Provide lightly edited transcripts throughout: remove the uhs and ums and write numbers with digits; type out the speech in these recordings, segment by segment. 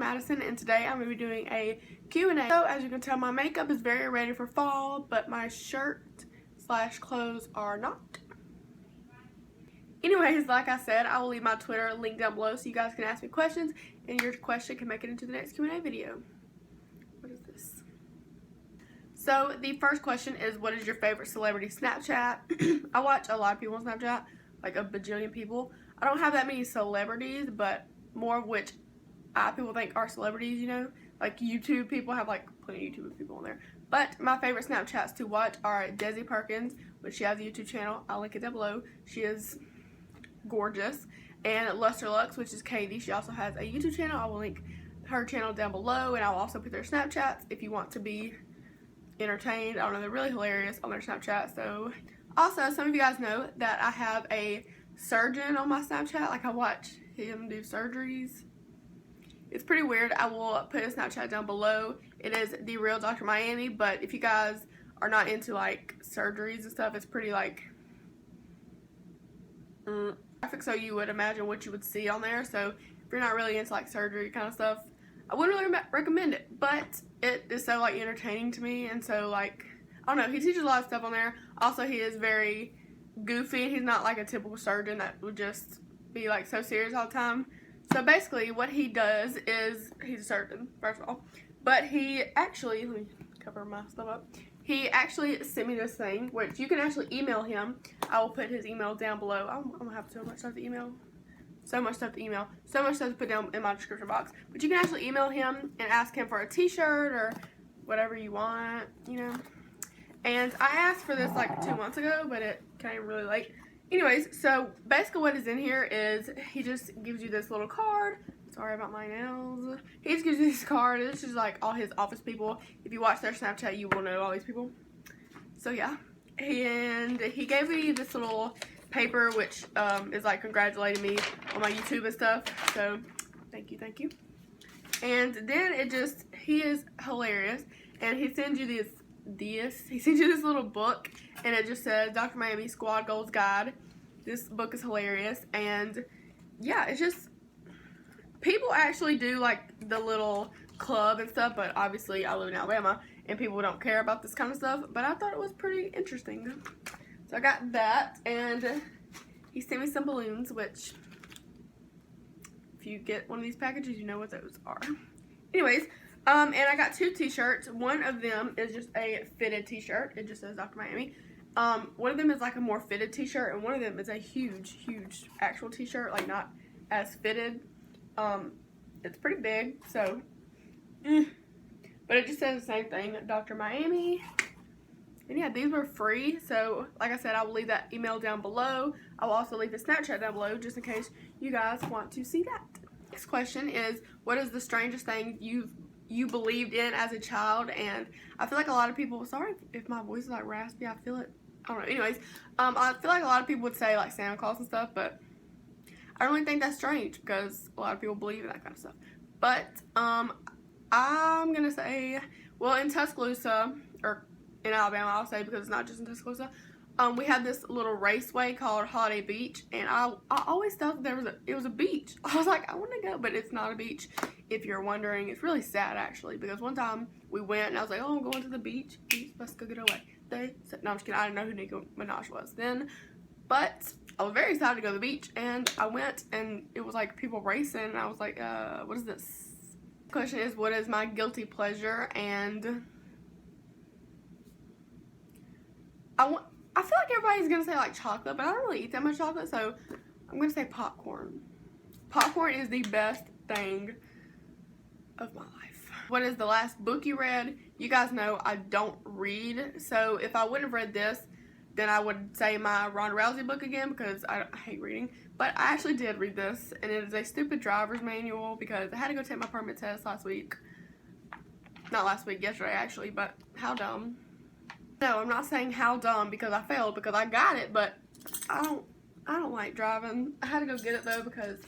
Madison, and today I'm going to be doing a Q&A. So as you can tell, my makeup is very ready for fall, but my shirt / clothes are not. Anyways, like I said, I will leave my Twitter link down below so you guys can ask me questions, and your question can make it into the next Q&A video. What is this? So the first question is, what is your favorite celebrity Snapchat? I watch a lot of people on Snapchat, like a bajillion people. I don't have that many celebrities, but more of which people think are celebrities, you know, like YouTube people have like plenty of YouTube people on there. But my favorite Snapchats to watch are Desi Perkins, which she has a YouTube channel. I'll link it down below. She is gorgeous. And LustreLux, which is Katy. She also has a YouTube channel. I will link her channel down below, and I'll also put their Snapchats if you want to be entertained. I don't know, they're really hilarious on their Snapchat. So also, some of you guys know that I have a surgeon on my Snapchat. Like, I watch him do surgeries. It's pretty weird. I will put his Snapchat down below. It is therealdrmiami, but if you guys are not into like surgeries and stuff, it's pretty like graphic, so you would imagine what you would see on there. So if you're not really into like surgery kind of stuff, I wouldn't really recommend it, but it is so like entertaining to me. And so like, I don't know, he teaches a lot of stuff on there. Also, he is very goofy. He's not like a typical surgeon that would just be like so serious all the time. So basically what he does is, he's a surgeon, first of all, but he actually, let me cover my stuff up. He actually sent me this thing, which you can actually email him. I will put his email down below. I'm gonna have so much stuff to email. So much stuff to put down in my description box. But you can actually email him and ask him for a t-shirt or whatever you want, you know. And I asked for this like 2 months ago, but it came really late. Anyways, so basically what is in here is he just gives you this little card. Sorry about my nails. He just gives you this card. This is like all his office people. If you watch their Snapchat, you will know all these people. So yeah. And he gave me this little paper, which is like congratulating me on my YouTube and stuff. So thank you, thank you. And then it just, he is hilarious. And he sends you he sends you this little book, and it just says Dr. Miami Squad Goals Guide. This book is hilarious, and yeah, it's just, people actually do like the little club and stuff, but obviously I live in Alabama and people don't care about this kind of stuff, but I thought it was pretty interesting. So I got that, and he sent me some balloons, which if you get one of these packages, you know what those are. Anyways, and I got 2 t-shirts. One of them is just a fitted t-shirt. It just says Dr. Miami. One of them is like a more fitted t-shirt, and one of them is a huge actual t-shirt, like not as fitted. It's pretty big, so but it just says the same thing, Dr. Miami. And yeah, these were free, so like I said, I will leave that email down below. I will also leave the Snapchat down below just in case you guys want to see that. Next question is, what is the strangest thing you believed in as a child? And I feel like a lot of people, sorry if my voice is like raspy, I feel it, I don't know. Anyways, I feel like a lot of people would say like Santa Claus and stuff, but I don't really think that's strange because a lot of people believe in that kind of stuff. But I'm gonna say, well, in Tuscaloosa, or in Alabama, I'll say, because it's not just in Tuscaloosa, we had this little raceway called Holiday Beach, and I always thought that it was a beach. I was like, I want to go, but it's not a beach. If you're wondering, it's really sad actually, because one time we went and I was like, oh, I'm going to the beach. Let's go get away. They said, no, I'm just kidding. I didn't know who Nicki Minaj was then, but I was very excited to go to the beach, and I went, and it was like people racing, and I was like, what is this? Question is, what is my guilty pleasure? And I feel like everybody's gonna say like chocolate, but I don't really eat that much chocolate, so I'm gonna say popcorn. Popcorn is the best thing of my life. What is the last book you read? You guys know I don't read, so if I wouldn't have read this, then I would say my Ronda Rousey book again, because I hate reading. But I actually did read this, and it is a stupid driver's manual because I had to go take my permit test last week. Not last week, yesterday actually, but how dumb. No, I'm not saying how dumb because I failed, because I got it, but I don't like driving. I had to go get it though because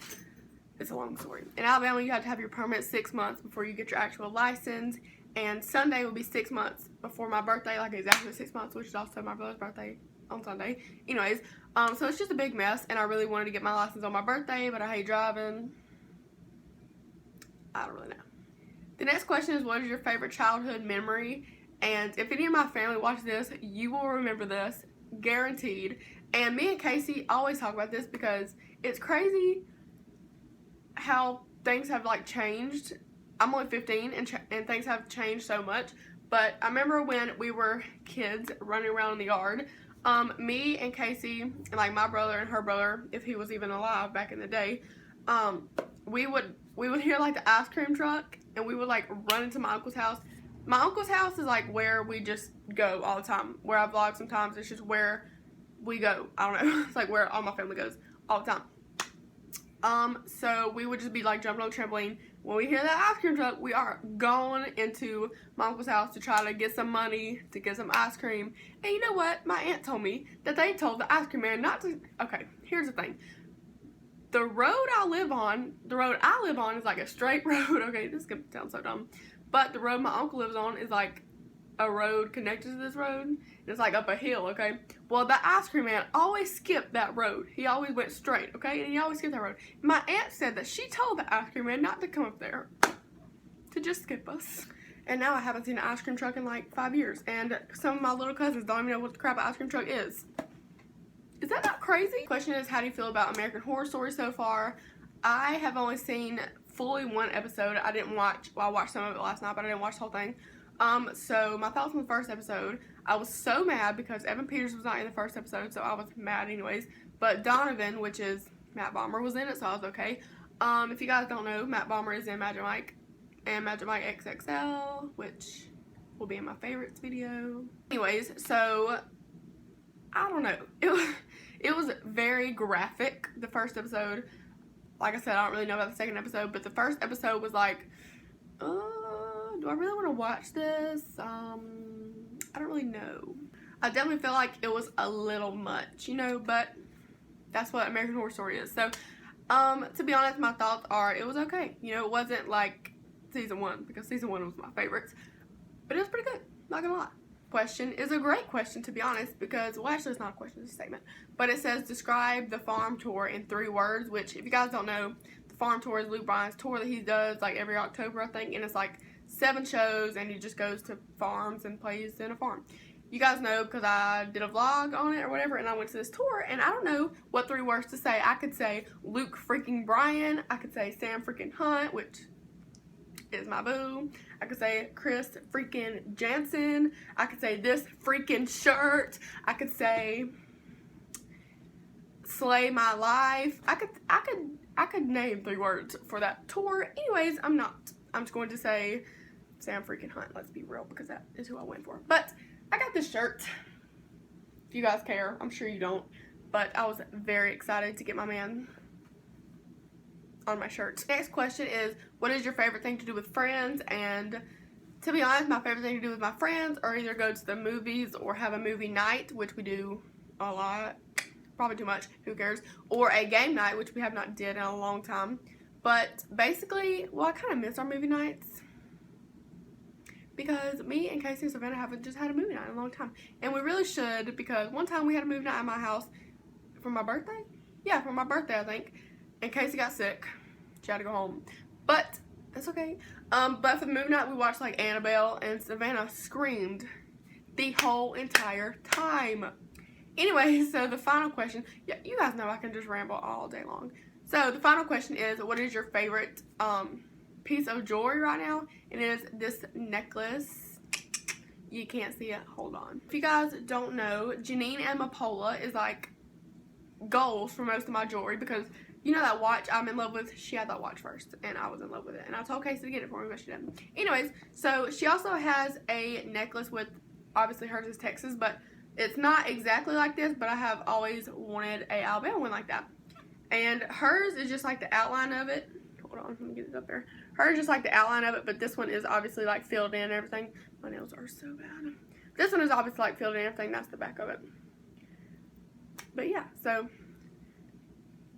it's a long story. In Alabama, you have to have your permit 6 months before you get your actual license, and Sunday will be 6 months before my birthday, like exactly 6 months, which is also my brother's birthday on Sunday. Anyways, so it's just a big mess, and I really wanted to get my license on my birthday, but I hate driving. I don't really know. The next question is, what is your favorite childhood memory? And if any of my family watches this, you will remember this, guaranteed. And me and Casey always talk about this because it's crazy how things have like changed. I'm only 15 and things have changed so much. But I remember when we were kids running around in the yard, me and Casey and like my brother and her brother, if he was even alive back in the day, we would hear like the ice cream truck, and we would like run into my uncle's house. My uncle's house is like where we just go all the time. Where I vlog sometimes, it's just where we go. I don't know. It's like where all my family goes all the time. So we would just be like jumping on the trampoline. When we hear that ice cream truck, we are going into my uncle's house to try to get some money to get some ice cream. And you know what? My aunt told me that they told the ice cream man not to. Okay, here's the thing. The road I live on is like a straight road. Okay, this could sound so dumb. But the road my uncle lives on is like a road connected to this road. And it's like up a hill, okay? Well, the ice cream man always skipped that road. He always went straight, okay? And he always skipped that road. My aunt said that she told the ice cream man not to come up there. To just skip us. And now I haven't seen an ice cream truck in like 5 years. And some of my little cousins don't even know what the crap an ice cream truck is. Is that not crazy? The question is, how do you feel about American Horror Story so far? I have only seen fully one episode. I watched some of it last night, but I didn't watch the whole thing. So my thoughts on the first episode, I was so mad because Evan Peters was not in the first episode, so I was mad anyways. But Donovan, which is Matt Bomber, was in it, so I was okay. If you guys don't know, Matt Bomber is in Magic Mike and Magic Mike XXL, which will be in my favorites video. Anyways, so I don't know. It was very graphic, the first episode. Like I said, I don't really know about the second episode, but the first episode was like, do I really want to watch this? I don't really know. I definitely feel like it was a little much, you know, but that's what American Horror Story is. So, to be honest, my thoughts are it was okay. You know, it wasn't like season 1, because season 1 was my favorites, but it was pretty good, not gonna lie. Question is a great question, to be honest, because, well, actually it's not a question, it's a statement, but it says describe the farm tour in 3 words, which, if you guys don't know, the farm tour is Luke Bryan's tour that he does like every October, I think, and it's like 7 shows, and he just goes to farms and plays in a farm. You guys know because I did a vlog on it or whatever, and I went to this tour, and I don't know what 3 words to say. I could say Luke freaking Bryan, I could say Sam freaking Hunt, which is my boo. I could say Chris freaking Jansen. I could say this freaking shirt. I could say slay my life. I could name 3 words for that tour. Anyways, I'm not. I'm just going to say Sam freaking Hunt. Let's be real, because that is who I went for. But I got this shirt. If you guys care, I'm sure you don't. But I was very excited to get my man on my shirt. Next question is, what is your favorite thing to do with friends? And to be honest, my favorite thing to do with my friends are either go to the movies or have a movie night, which we do a lot, probably too much, who cares, or a game night, which we have not did in a long time. But basically, well, I kind of miss our movie nights because me and Casey and Savannah haven't just had a movie night in a long time, and we really should, because one time we had a movie night at my house for my birthday. Yeah, for my birthday, I think. And Casey got sick. She had to go home. But that's okay. But for the movie night, we watched like Annabelle, and Savannah screamed the whole entire time. Anyway, so the final question. Yeah, you guys know I can just ramble all day long. So the final question is, what is your favorite piece of jewelry right now? And it is this necklace. You can't see it. Hold on. If you guys don't know, Janine and Mapola is like goals for most of my jewelry, because you know that watch I'm in love with? She had that watch first, and I was in love with it. And I told Casey to get it for me, but she didn't. Anyways, so she also has a necklace with, obviously hers is Texas, but it's not exactly like this, but I have always wanted a Alabama one like that. And hers is just like the outline of it. Hold on, let me get it up there. Hers is just like the outline of it, but this one is obviously like filled in and everything. My nails are so bad. This one is obviously like filled in and everything. That's the back of it. But yeah, so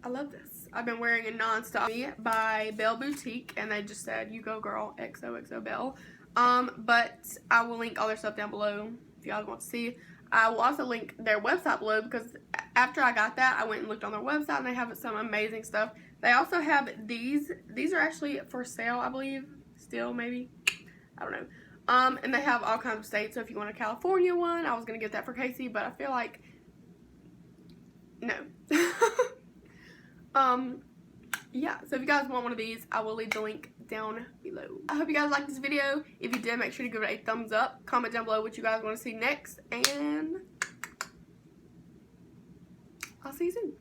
I love this. I've been wearing it nonstop by Belle Boutique, and they just said, you go girl, XOXO Belle. But I will link all their stuff down below if you guys want to see. I will also link their website below, because after I got that, I went and looked on their website, and they have some amazing stuff. They also have these. These are actually for sale, I believe. Still, maybe. I don't know. And they have all kinds of states. So if you want a California one, I was going to get that for Casey, but I feel like no. Yeah, so if you guys want one of these, I will leave the link down below. I hope you guys liked this video. If you did, make sure to give it a thumbs up. Comment down below what you guys want to see next, and I'll see you soon.